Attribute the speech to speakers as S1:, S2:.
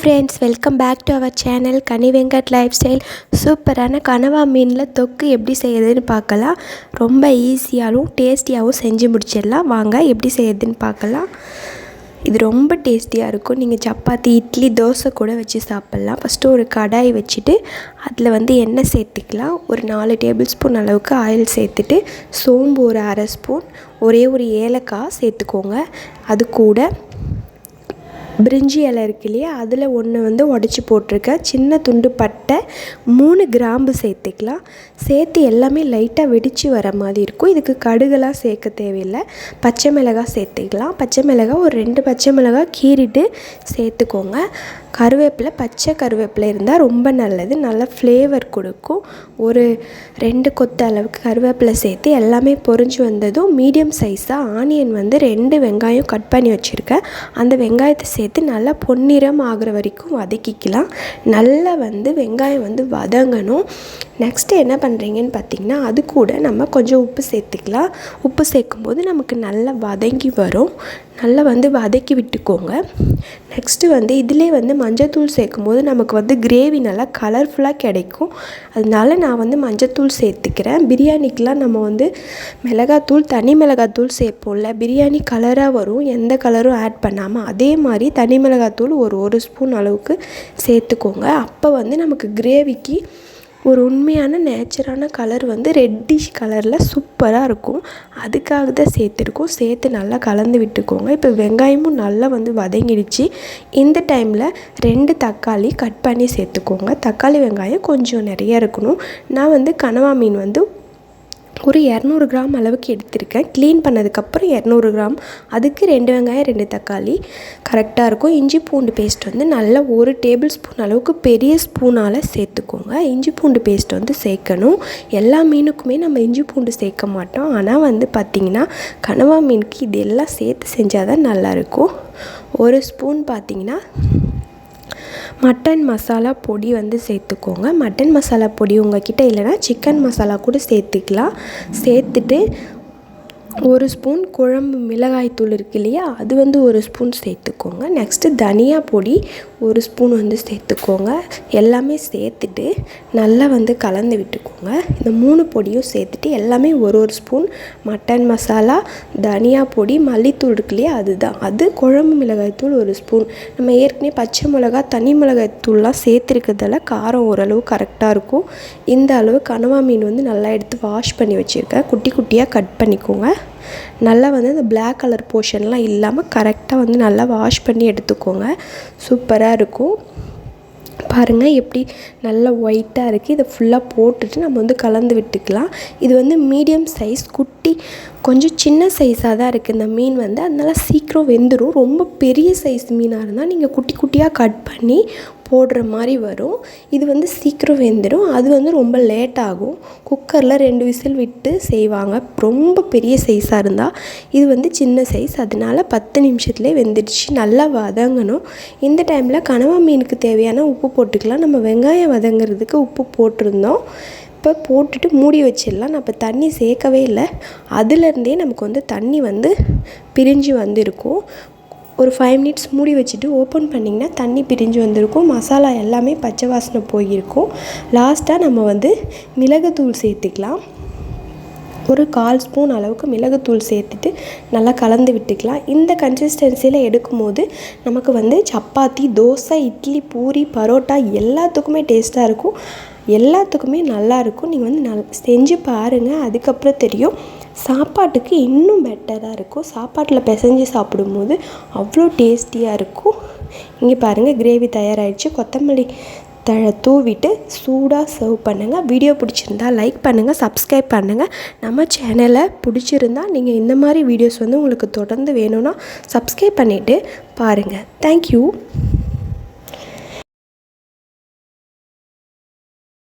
S1: Friends, welcome back to our channel Kani Venkat life style. சூப்பரான கனவா மீனில் தொக்கு எப்படி செய்யறதுன்னு பார்க்கலாம். ரொம்ப ஈஸியாகவும் டேஸ்டியாகவும் செஞ்சு முடிச்சிடலாம். வாங்க எப்படி செய்யறதுன்னு பார்க்கலாம். இது ரொம்ப டேஸ்டியாக இருக்கும். நீங்கள் சப்பாத்தி, இட்லி, தோசை கூட வச்சு சாப்பிட்லாம். ஃபஸ்ட்டு ஒரு கடாய் வச்சுட்டு அதில் எண்ணெய் சேர்த்துக்கலாம். ஒரு 4 டேபிள் ஸ்பூன் அளவுக்கு ஆயில் சேர்த்துட்டு சோம்பு ஒரு அரை ஸ்பூன், ஒரே ஒரு ஏலக்காய் சேர்த்துக்கோங்க. அது கூட பிரிஞ்சி இலை இருக்கு இல்லையா, அதில் ஒன்று உடச்சி போட்டிருக்கேன். சின்ன துண்டு பட்டை, 3 கிராம்பு சேர்த்துக்கலாம். சேர்த்து எல்லாமே லைட்டாக வெடித்து வர மாதிரி இருக்கும். இதுக்கு கடுகெல்லாம் சேர்க்க தேவையில்லை. பச்சை மிளகாய் சேர்த்துக்கலாம். பச்சை மிளகாய் ஒரு 2 பச்சை மிளகாய் கீறிட்டு சேர்த்துக்கோங்க. கருவேப்பிலை, பச்சை கருவேப்பிலை இருந்தால் ரொம்ப நல்லது, நல்ல ஃப்ளேவர் கொடுக்கும். ஒரு 2 கொத்து அளவுக்கு கருவேப்பிலை சேர்த்து எல்லாமே பொரிஞ்சு வந்ததும் மீடியம் சைஸாக ஆனியன் 2 வெங்காயம் கட் பண்ணி வச்சுருக்கேன். அந்த வெங்காயத்தை சேர்த்து நல்லா பொன்னிறம் ஆகிற வரைக்கும் வதக்கிக்கலாம். நல்லா வெங்காயம் வதங்கணும். நெக்ஸ்ட்டு என்ன பண்ணுறீங்கன்னு பார்த்திங்கன்னா, அது கூட நம்ம கொஞ்சம் உப்பு சேர்த்துக்கலாம். உப்பு சேர்க்கும்போது நமக்கு நல்லா வதங்கி வரும். நல்லா வதக்கி விட்டுக்கோங்க. நெக்ஸ்ட்டு இதிலே மஞ்சத்தூள் சேர்க்கும்போது நமக்கு கிரேவி நல்லா கலர்ஃபுல்லாக கிடைக்கும். அதனால நான் மஞ்சத்தூள் சேர்த்துக்கிறேன். பிரியாணிக்கெலாம் நம்ம மிளகாத்தூள், தனி மிளகாத்தூள் சேர்ப்போம்ல, பிரியாணி கலராக வரும் எந்த கலரும் ஆட் பண்ணாமல். அதே மாதிரி தனி மிளகாத்தூள் ஒரு ஸ்பூன் அளவுக்கு சேர்த்துக்கோங்க. அப்போ நமக்கு கிரேவிக்கு ஒரு உண்மையான நேச்சரான கலர் ரெட்டிஷ் கலரில் சூப்பராக இருக்கும். அதுக்காக தான் சேர்த்துருக்கோம். சேர்த்து நல்லா கலந்து விட்டுக்கோங்க. இப்போ வெங்காயமும் நல்லா வதங்கிடுச்சு. இந்த டைமில் 2 தக்காளி கட் பண்ணி சேர்த்துக்கோங்க. தக்காளி வெங்காயம் கொஞ்சம் நிறைய இருக்கணும். நான் கனவா மீன் ஒரு 200 கிராம் அளவுக்கு எடுத்திருக்கேன். க்ளீன் பண்ணதுக்கப்புறம் 200 கிராம். அதுக்கு 2 வெங்காயம் 2 தக்காளி கரெக்டாக இருக்கும். இஞ்சி பூண்டு பேஸ்ட் நல்லா 1 டேபிள் ஸ்பூன் அளவுக்கு பெரிய ஸ்பூனால் சேர்த்துக்கோங்க. இஞ்சி பூண்டு பேஸ்ட் சேர்க்கணும். எல்லா மீனுக்குமே நம்ம இஞ்சி பூண்டு சேர்க்க மாட்டோம். ஆனால் பார்த்திங்கன்னா கனவா மீனுக்கு இது எல்லாம் சேர்த்து செஞ்சால் தான் நல்லாயிருக்கும். 1 ஸ்பூன் பார்த்திங்கன்னா மட்டன் மசாலா பொடி சேர்த்துக்கோங்க. மட்டன் மசாலா பொடி உங்கள்கிட்ட இல்லைனா சிக்கன் மசாலா கூட சேர்த்துக்கலாம். சேர்த்துட்டு 1 ஸ்பூன் குழம்பு மிளகாய்த்தூள் இருக்கு இல்லையா, அது 1 ஸ்பூன் சேர்த்துக்கோங்க. நெக்ஸ்ட்டு தனியா பொடி 1 ஸ்பூன் சேர்த்துக்கோங்க. எல்லாமே சேர்த்துட்டு நல்லா கலந்து விட்டுக்கோங்க. இந்த 3 பொடியும் சேர்த்துட்டு எல்லாமே ஒரு ஸ்பூன் மட்டன் மசாலா, தனியா பொடி, மல்லித்தூள் இருக்கு இல்லையா, அது குழம்பு மிளகாய்த்தூள் 1 ஸ்பூன். நம்ம ஏற்கனவே பச்சை மிளகா, தனி மிளகாய்த்தூள்லாம் சேர்த்துருக்கிறதால காரம் ஓரளவு கரெக்டாக இருக்கும். இந்த அளவு கனவா மீன் நல்லா எடுத்து வாஷ் பண்ணி வச்சுருக்கேன். குட்டி குட்டியாக கட் பண்ணிக்கோங்க. நல்லா இந்த பிளாக் கலர் போர்ஷன்லாம் இல்லாமல் கரெக்டாக நல்லா வாஷ் பண்ணி எடுத்துக்கோங்க. சூப்பராக இருக்கும். பாருங்கள் எப்படி நல்லா ஒயிட்டாக இருக்குது. இதை ஃபுல்லாக போட்டுட்டு நம்ம கலந்து விட்டுக்கலாம். இது மீடியம் சைஸ், குட்டி கொஞ்சம் சின்ன சைஸாக தான் இருக்குது இந்த மீன். அதனால சீக்கிரம் வெந்துடும். ரொம்ப பெரிய சைஸ் மீனாக இருந்தால் நீங்கள் குட்டி குட்டியாக கட் பண்ணி போடுற மாதிரி வரும். இது சீக்கிரம் வெந்துடும். அது ரொம்ப லேட் ஆகும். குக்கரில் 2 விசில் விட்டு செய்வாங்க. ரொம்ப பெரிய சைஸாக இருந்தால். இது சின்ன சைஸ், அதனால 10 நிமிஷத்துலேயே வெந்துடுச்சு. நல்லா வதங்கணும். இந்த டைமில் கனவா மீனுக்கு தேவையான உப்பு போட்டுக்கலாம். நம்ம வெங்காயம் வதங்கிறதுக்கு உப்பு போட்டிருந்தோம். இப்போ போட்டுட்டு மூடி வச்சிடலாம். நான் இப்போ தண்ணி சேர்க்கவே இல்லை. அதுலேருந்தே நமக்கு தண்ணி பிரிஞ்சு இருக்கும். ஒரு 5 மினிட்ஸ் மூடி வச்சுட்டு ஓப்பன் பண்ணிங்கன்னா தண்ணி பிரிஞ்சு வந்திருக்கும். மசாலா எல்லாமே பச்சை வாசனை போயிருக்கும். லாஸ்ட்டாக நம்ம மிளகுத்தூள் சேர்த்துக்கலாம். ஒரு 1/4 ஸ்பூன் அளவுக்கு மிளகுத்தூள் சேர்த்துட்டு நல்லா கலந்து விட்டுக்கலாம். இந்த கன்சிஸ்டன்சியில் எடுக்கும்போது நமக்கு சப்பாத்தி, தோசை, இட்லி, பூரி, பரோட்டா எல்லாத்துக்குமே டேஸ்ட்டாக இருக்கும். எல்லாத்துக்குமே நல்லாயிருக்கும். நீங்கள் செஞ்சு பாருங்கள். அதுக்கப்புறம் தெரியும். சாப்பாட்டுக்கு இன்னும் பெட்டராக இருக்கும். சாப்பாட்டில் பிசைஞ்சு சாப்பிடும்போது அவ்வளோ டேஸ்டியாக இருக்கும். இங்கே பாருங்கள், கிரேவி தயாராகிடுச்சு. கொத்தமல்லி தழை தூவிட்டு சூடாக சர்வ் பண்ணுங்கள். வீடியோ பிடிச்சிருந்தா லைக் பண்ணுங்கள், சப்ஸ்கிரைப் பண்ணுங்கள். நம்ம சேனலை பிடிச்சிருந்தா நீங்கள் இந்த மாதிரி வீடியோஸ் உங்களுக்கு தொடர்ந்து வேணும்னா சப்ஸ்கிரைப் பண்ணிவிட்டு பாருங்கள். தேங்க்யூ.